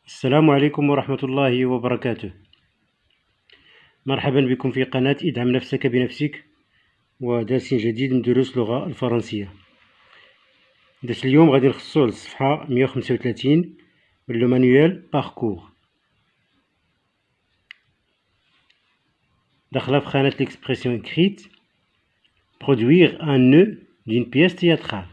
السلام عليكم ورحمة الله وبركاته. مرحبا بكم في قناة ادعم نفسك بنفسك ودرس جديد من دروس اللغة الفرنسية. درس اليوم غادي نخصو للصفحة 135 من لو مانويل باركور. داخلة في خانة l'expression écrite produire un nœud d'une pièce théâtrale،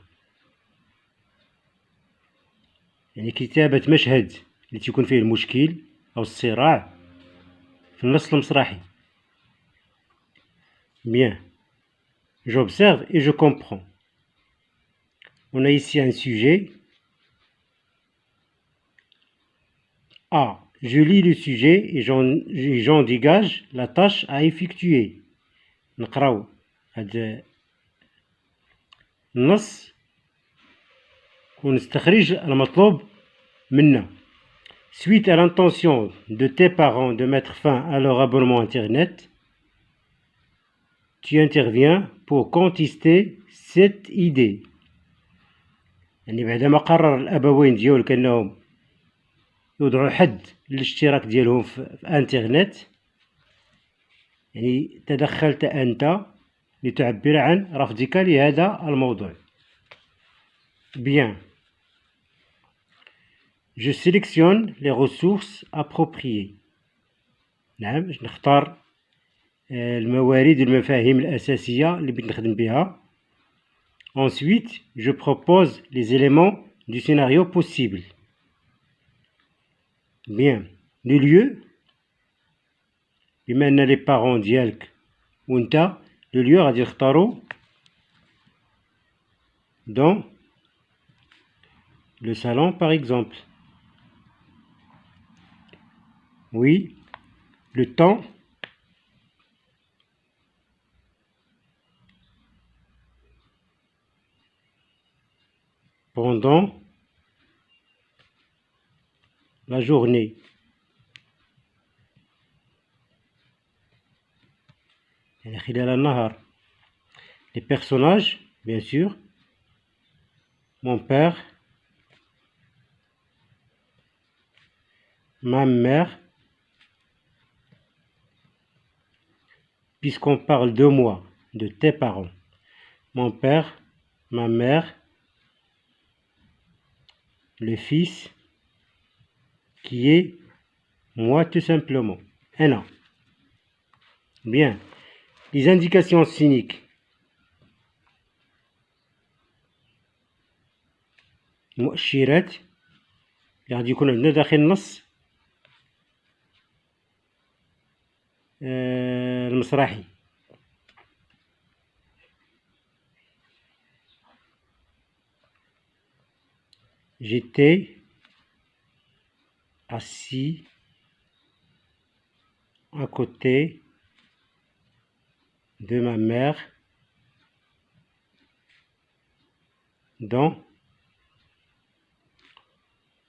يعني كتابة مشهد اللي تيكون فيه المشكل أو الصراع في النص المسرحي. Bien, j'observe et je comprends. On a ici un sujet. A. Je lis le sujet et j'en dégage la tâche à effectuer. نقراو هاد النص ونستخرج المطلوب منا. Suite à l'intention de tes parents de mettre fin à leur abonnement internet, tu interviens pour contester cette idée. يعني بعدما قرر الأبوين ديالك أنهم يوضعوا حد للاشتراك ديالهم في انترنت، يعني تدخلت أنت لتعبر عن رفضك لهذا الموضوع. Bien. Je sélectionne les ressources appropriées. نعم، باش نختار الموارد والمفاهيم الأساسية اللي بغيت نخدم بها. Ensuite, je propose les éléments du scénario possible. Bien. Le lieu، بما أن لي بارون ديالك وأنت، le lieu غادي نختارو dans le salon par exemple. Oui. Le temps، pendant la journée. يعني خلال النهار. Les personnages, bien sûr. Mon père, ma mère. Puisqu'on parle de moi, de tes parents. Mon père, ma mère, le fils, qui est moi tout simplement. أنا. Bien. Les indications scéniques. المؤشرات اللي غادي يكون عندنا داخل النص المسرحي. J'étais assis à côté de ma mère dans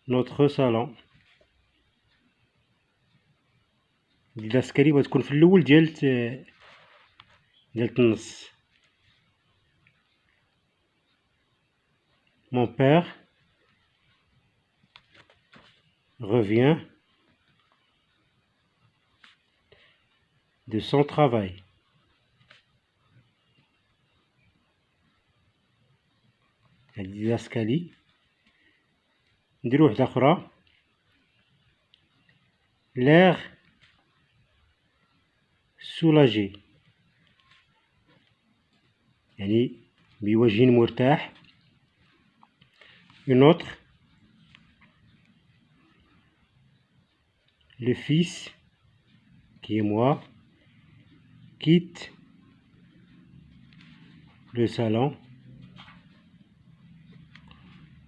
notre salon. الديداسكالي غتكون في الأول ديال النص. Mon père revient de son travail. الديداسكالي نديرو وحدة أخرى. L'air soulagé، يعني بوجه مرتاح. Une autre. Le fils, qui est moi, quitte le salon.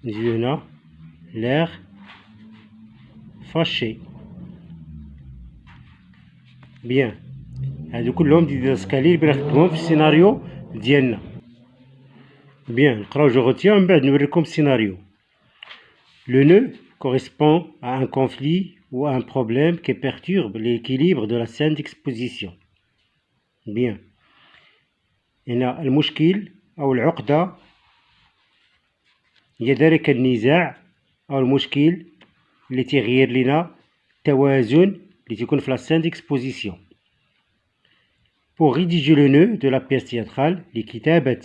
نزيدو l'air fâché. Bien. هادو كلهم ديداسكالي اللي بنخدموهم في السيناريو ديالنا. Bien. نقراو جو غوتيان من بعد نوريكم السيناريو. Le nœud correspond à un conflit ou à un problème qui perturbe l'équilibre de la scène d'exposition. Bien. هنا المشكل أو العقدة هي ذلك النزاع أو المشكل اللي تيغير لنا التوازن اللي تيكون في la scène d'exposition. Pour rédiger le nœud de la pièce théâtrale لكتابة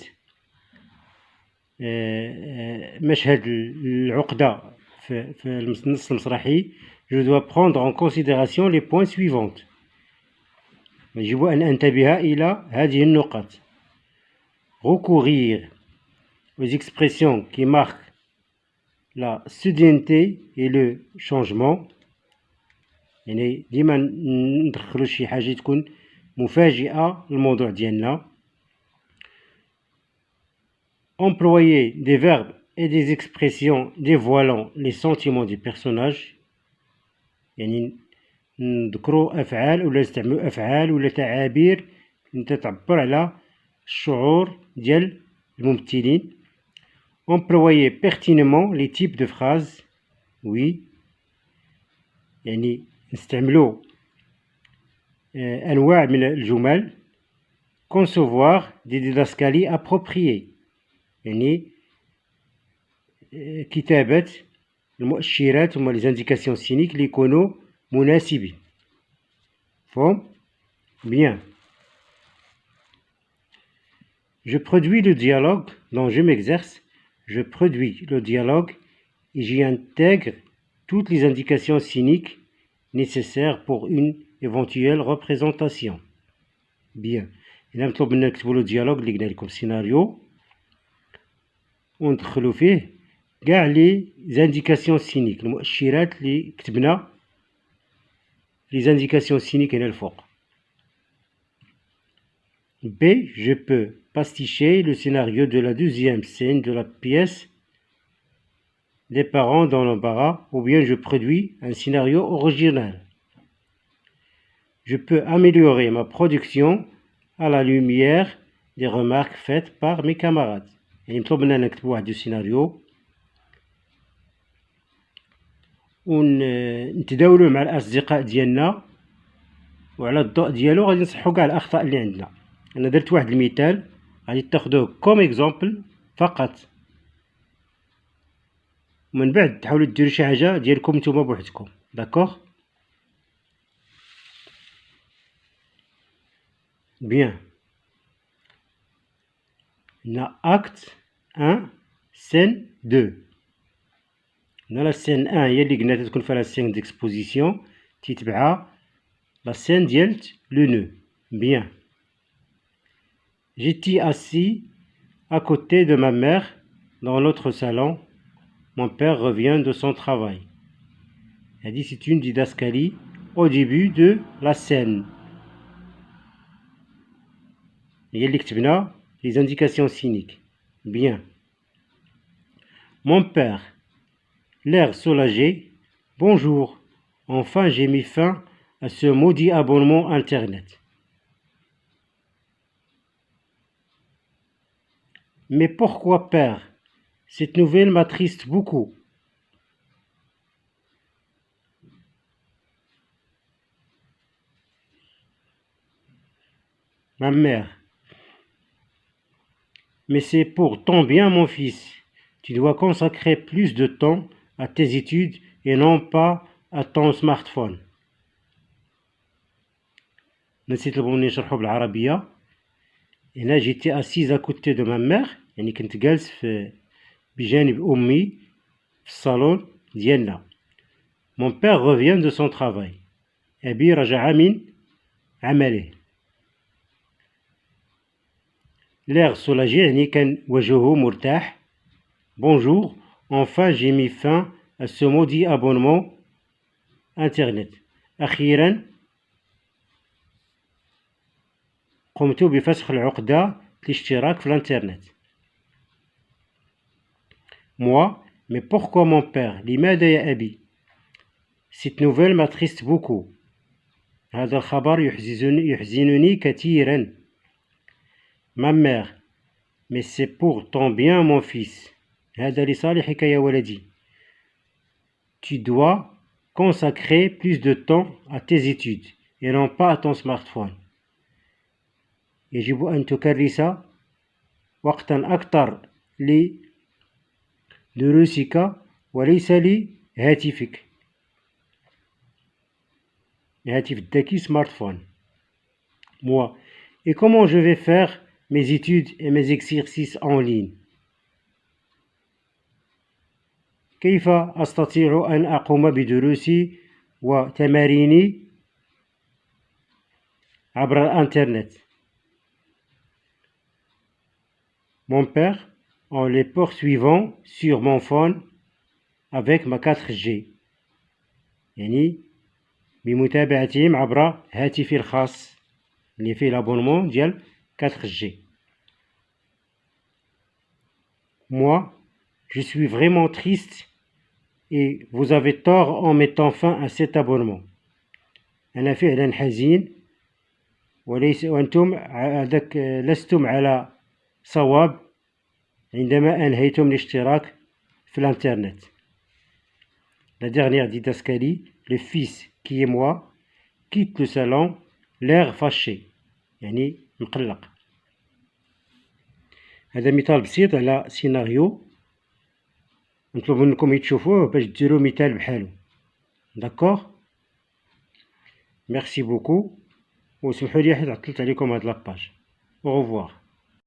مشهد العقدة في النص المسرحي, je dois prendre en considération les points suivants. يجب أن أنتبه إلى هذه النقط. Recourir aux expressions qui marquent la soudaineté et le changement. يعني ديما ندخلو شي حاجة تكون مفاجئة للموضوع ديالنا. Employer des verbes et des expressions dévoilant les sentiments du personnage. يعني نذكروا أفعال ولا نستعملوا أفعال ولا تعابير تعبر على الشعور ديال الممثلين. Employer pertinemment les types de phrases. Oui. يعني نستعملوا أنواع من الجمل. Concevoir des didascalies appropriées. يعني كتابة المؤشرات هما les indications scéniques اللي يكونوا مناسبين. فهم؟ Bien. Je produis le dialogue dont je m'exerce. Je produis le dialogue et j'y intègre toutes les indications scéniques nécessaires pour une éventuelle représentation. Bien. هنا مطلوب منا نكتبوا له ديالوج اللي قلنا لكم سيناريو وندخلوا فيه كاع لي زانديكاسيون سينيك المؤشرات اللي كتبنا لي زانديكاسيون سينيك هنا الفوق. B. Je peux pasticher le scénario de la deuxième scène de la pièce des parents dans l'embarras, ou bien je produis un scénario original. Je peux améliorer ma production à la lumière des remarques faites par mes camarades. يعني مطلوب مننا نكتبوا واحد السيناريو ونتداولوا مع الأصدقاء ديالنا وعلى الضوء ديالو غادي نصححوا كاع الأخطاء اللي عندنا. أنا درت واحد المثال غادي تاخذوه كوم إكزامبل فقط, ومن بعد تحاولوا ديروا شي حاجة ديالكم نتوما بوحدكم. داكوغ. Bien. On a acte 1, scène 2. On a la scène 1 هي اللي قلنا تكون فيها la scène d'exposition تتبعها la scène ديال le nœud. Bien. J'étais assis à côté de ma mère dans l'autre salon. Mon père revient de son travail. هذه c'est une didascalie au début de la scène. هي اللي كتبنا les indications scéniques. Bien. Mon père, l'air soulagé. Bonjour. Enfin, j'ai mis fin à ce maudit abonnement Internet. Mais pourquoi, père? Cette nouvelle m'attriste beaucoup. Ma mère. Mais c'est pour ton bien, mon fils. Tu dois consacrer plus de temps à tes études et non pas à ton smartphone. نسيت نبغي نشرحو بالعربية. هنا جيتي assise à côté de ma mère, يعني كنت جالس بجانب أمي في الصالون ديالنا. Mon père revient de son travail. أبي رجع من عمله. L'air soulagé يعني كان وجهه مرتاح. Bonjour, enfin j'ai mis fin à ce maudit abonnement Internet. أخيرا قمت بفسخ العقدة الاشتراك في الانترنت. Moi, mais pourquoi mon père? لماذا يا أبي؟ Cette nouvelle m'attriste beaucoup. هذا الخبر يحزنني كثيرا. Ma mère, mais c'est pour ton bien mon fils. هذا لصالحك يا ولدي. Tu dois consacrer plus de temps à tes études et non pas à ton smartphone. يجب أن تكرس وقتا أكثر لدروسك وليس لهاتفك. الهاتف الذكي smartphone. Moi. Et comment je vais faire mes études et mes exercices en ligne? كيف أستطيع أن أقوم بدروسي وتماريني عبر الإنترنت؟ Mon père, en les poursuivant sur mon phone avec ma 4G. يعني بمتابعتهم عبر هاتفي الخاص اللي فيه لابونمون ديال 4G. Moi, je suis vraiment triste et vous avez tort en mettant fin à cet abonnement. أنا فعلا حزين وأنتم لستم على صواب عندما أنهيتم الاشتراك في الإنترنت. La dernière didascalie, le fils qui est moi quitte le salon l'air fâché يعني مقلق. هذا مثال بسيط على سيناريو نطلب منكم تشوفوه باش ديروا مثال بحالو. داكوغ. ميرسي بوكو وسمحوا لي حيت عطلت عليكم هاد لاباج. au revoir.